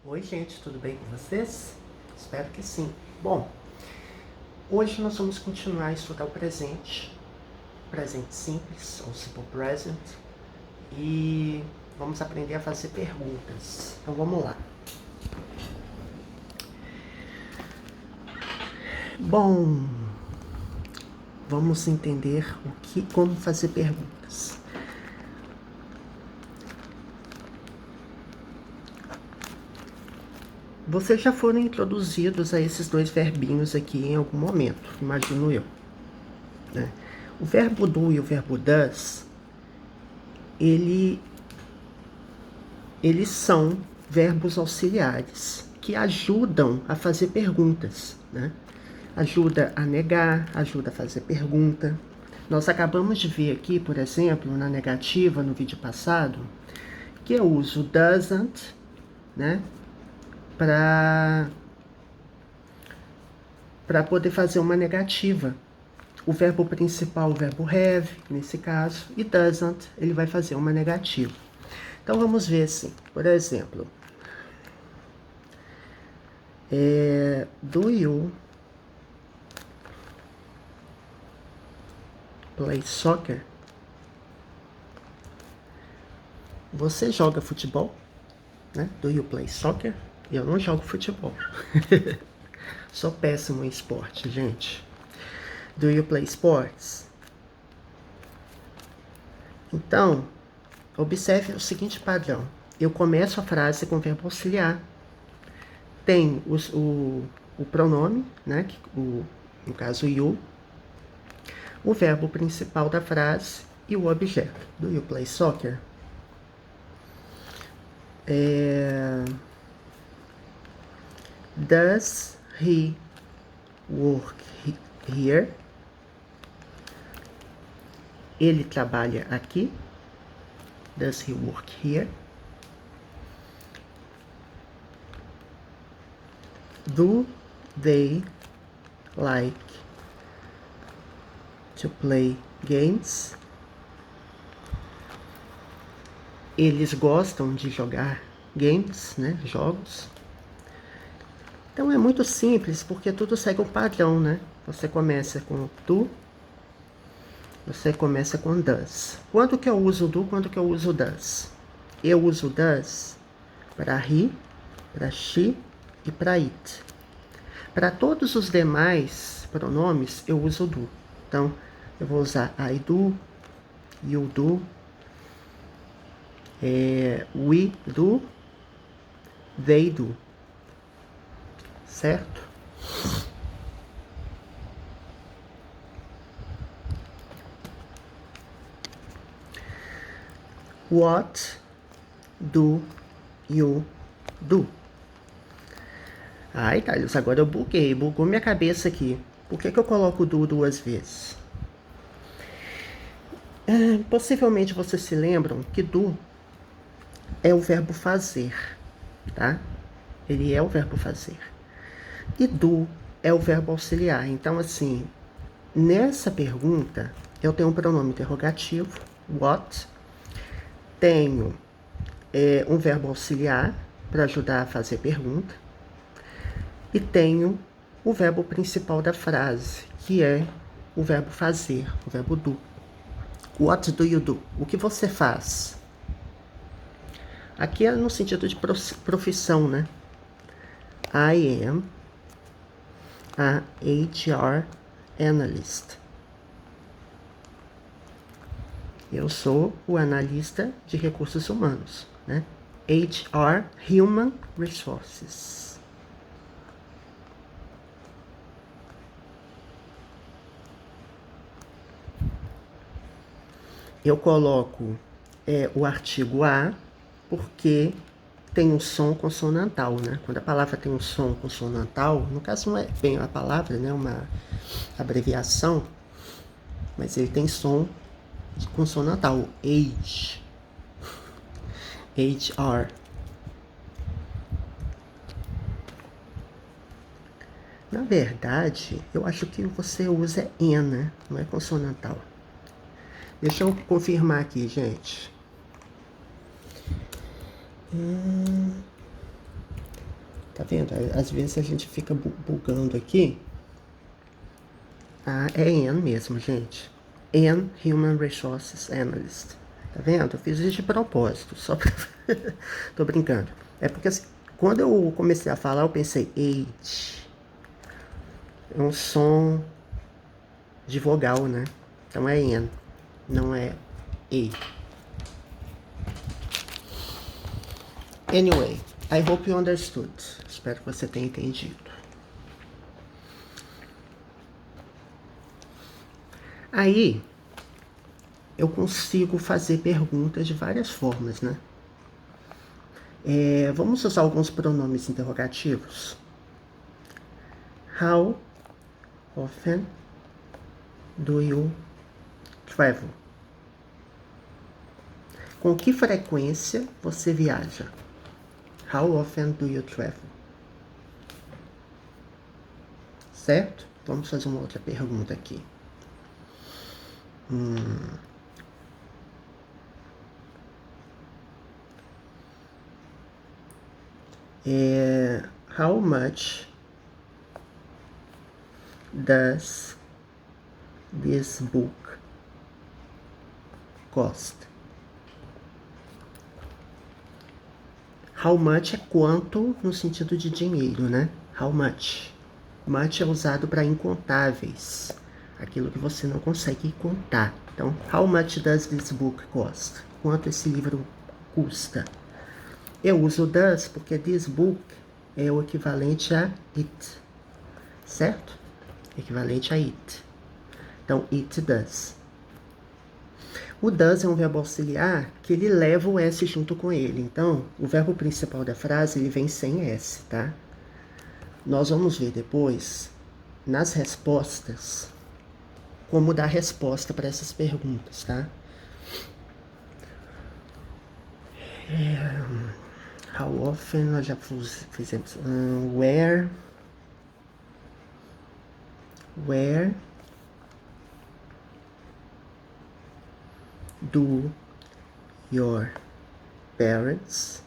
Oi, gente, tudo bem com vocês? Espero que sim. Bom, hoje nós vamos continuar a estudar o presente simples, ou simple present, e vamos aprender a fazer perguntas. Então vamos lá. Bom, vamos entender como fazer perguntas. Vocês já foram introduzidos a esses dois verbinhos aqui em algum momento, imagino eu, né? O verbo do e o verbo does, eles são verbos auxiliares que ajudam a fazer perguntas, né? Ajuda a negar, ajuda a fazer pergunta. Nós acabamos de ver aqui, por exemplo, na negativa, no vídeo passado, que eu uso doesn't, né? Para poder fazer uma negativa. O verbo principal, o verbo have, nesse caso, e doesn't, ele vai fazer uma negativa. Então vamos ver assim, por exemplo, do you play soccer? Você joga futebol? Né? Do you play soccer? Eu não jogo futebol. Sou péssimo em esporte, gente. Do you play sports? Então, observe o seguinte padrão. Eu começo a frase com o verbo auxiliar. Tem o pronome, né? No caso, you. O verbo principal da frase e o objeto. Do you play soccer? Does he work here? Ele trabalha aqui. Does he work here? Do they like to play games? Eles gostam de jogar games, né? Jogos. Então é muito simples, porque tudo segue um padrão, né? Você começa com do, você começa com does. Quando que eu uso do, quando que eu uso does? Eu uso does para he, para she e para it. Para todos os demais pronomes, eu uso do. Então, eu vou usar I do, you do, we do, they do. Certo? What do you do? Ai, Carlos, agora eu bugou minha cabeça aqui. Por que eu coloco do duas vezes? Possivelmente vocês se lembram que do é o verbo fazer, tá? Ele é o verbo fazer. E do é o verbo auxiliar. Então, assim, nessa pergunta, eu tenho um pronome interrogativo, what, tenho um verbo auxiliar para ajudar a fazer pergunta, e tenho o verbo principal da frase, que é o verbo fazer, o verbo do. What do you do? O que você faz? Aqui é no sentido de profissão, né? I am a HR analyst. Eu sou o analista de recursos humanos, né? HR, Human Resources. Eu coloco o artigo a, porque tem um som consonantal, né? Quando a palavra tem um som consonantal, no caso não é bem a palavra, né? Uma abreviação, mas ele tem som consonantal, age, HR. Na verdade, eu acho que você usa en, né? Não é consonantal. Deixa eu confirmar aqui, gente. Tá vendo? Às vezes a gente fica bugando aqui. Ah, é Ann mesmo, gente. Ann Human Resources Analyst. Tá vendo? Eu fiz isso de propósito, só pra... Tô brincando. É porque assim, quando eu comecei a falar, eu pensei, age. É um som de vogal, né? Então é N, não é E. Anyway, I hope you understood. Espero que você tenha entendido. Aí, eu consigo fazer perguntas de várias formas, né? Vamos usar alguns pronomes interrogativos. How often do you travel? Com que frequência você viaja? How often do you travel? Certo? Vamos fazer uma outra pergunta aqui. How much does this book cost? How much é quanto no sentido de dinheiro, né? How much? Much é usado para incontáveis, aquilo que você não consegue contar. Então, how much does this book cost? Quanto esse livro custa? Eu uso does porque this book é o equivalente a it, certo? Equivalente a it. Então, it does. O does é um verbo auxiliar que ele leva o S junto com ele. Então, o verbo principal da frase, ele vem sem S, tá? Nós vamos ver depois, nas respostas, como dar resposta para essas perguntas, tá? How often, nós já fizemos. Where do your parents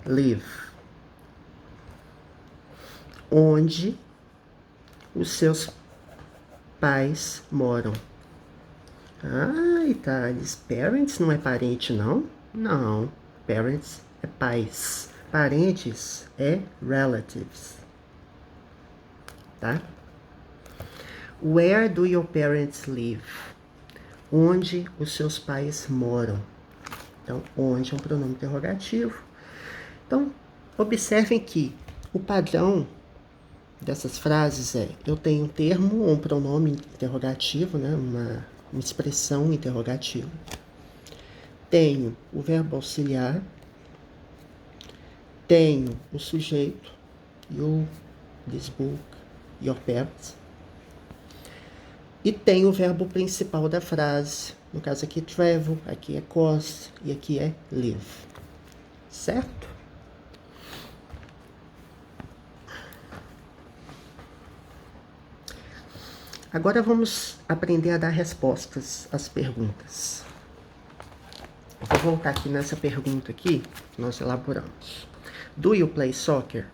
live? Onde os seus pais moram? Ah, Thales, parents não é parente, não? Não, parents é pais. Parentes é relatives, tá? Where do your parents live? Onde os seus pais moram? Então, onde é um pronome interrogativo. Então, observem que o padrão dessas frases é: eu tenho um termo ou um pronome interrogativo, né? Uma expressão interrogativa. Tenho o verbo auxiliar. Tenho o sujeito, you, this book, your parents. E tenho o verbo principal da frase. No caso aqui, travel, aqui é cost e aqui é live. Certo? Agora vamos aprender a dar respostas às perguntas. Eu vou voltar aqui nessa pergunta aqui que nós elaboramos. Do you play soccer?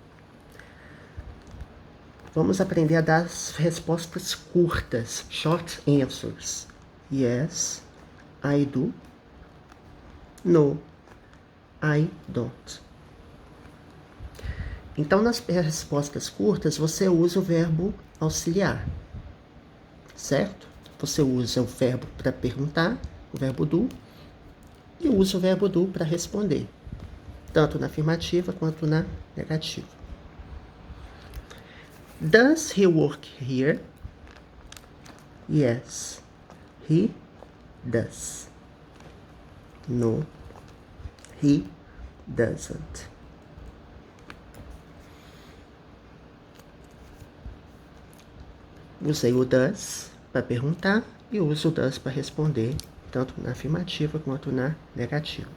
Vamos aprender a dar as respostas curtas, short answers. Yes, I do. No, I don't. Então, nas respostas curtas, você usa o verbo auxiliar, certo? Você usa o verbo para perguntar, o verbo do, e usa o verbo do para responder, tanto na afirmativa quanto na negativa. Does he work here? Yes, he does. No, he doesn't. Usei o does para perguntar e uso o does para responder, tanto na afirmativa quanto na negativa.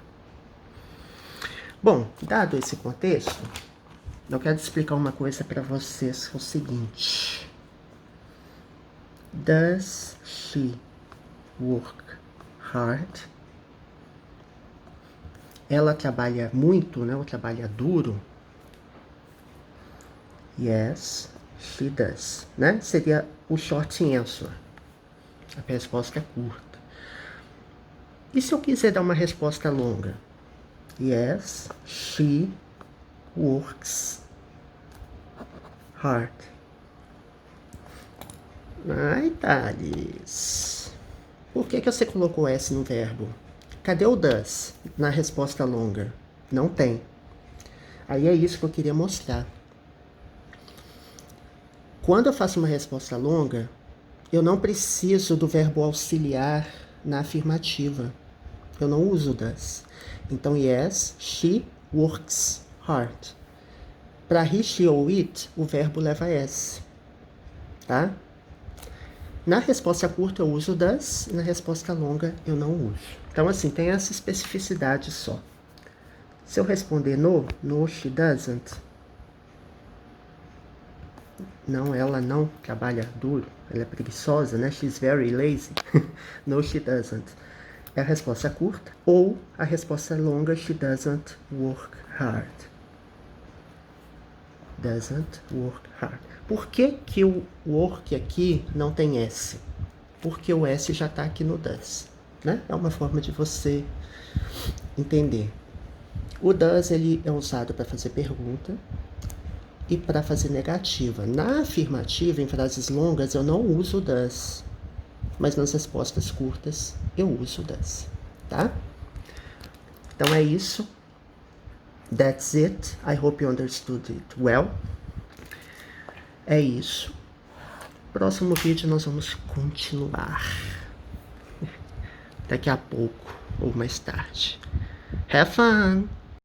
Bom, dado esse contexto, eu quero explicar uma coisa para vocês, que é o seguinte. Does she work hard? Ela trabalha muito, né? Ou trabalha duro? Yes, she does, né? Seria o short answer. A resposta é curta. E se eu quiser dar uma resposta longa? Yes, she works hard. Ai, Thales. Por que você colocou S no verbo? Cadê o does na resposta longa? Não tem. Aí é isso que eu queria mostrar. Quando eu faço uma resposta longa, eu não preciso do verbo auxiliar na afirmativa. Eu não uso does. Então, yes, she works hard. Para he, she ou it, o verbo leva S. Tá? Na resposta curta eu uso does, na resposta longa eu não uso. Então, assim, tem essa especificidade só. Se eu responder no, she doesn't. Não, ela não trabalha duro, ela é preguiçosa, né? She's very lazy. No, she doesn't. É a resposta curta. Ou a resposta longa, she doesn't work hard. Doesn't work hard. Por que que o work aqui não tem S? Porque o S já está aqui no does, né? É uma forma de você entender. O does, ele é usado para fazer pergunta e para fazer negativa. Na afirmativa, em frases longas, eu não uso does. Mas nas respostas curtas, eu uso does, tá? Então é isso. That's it. I hope you understood it well. É isso. Próximo vídeo nós vamos continuar. Daqui a pouco ou mais tarde. Have fun!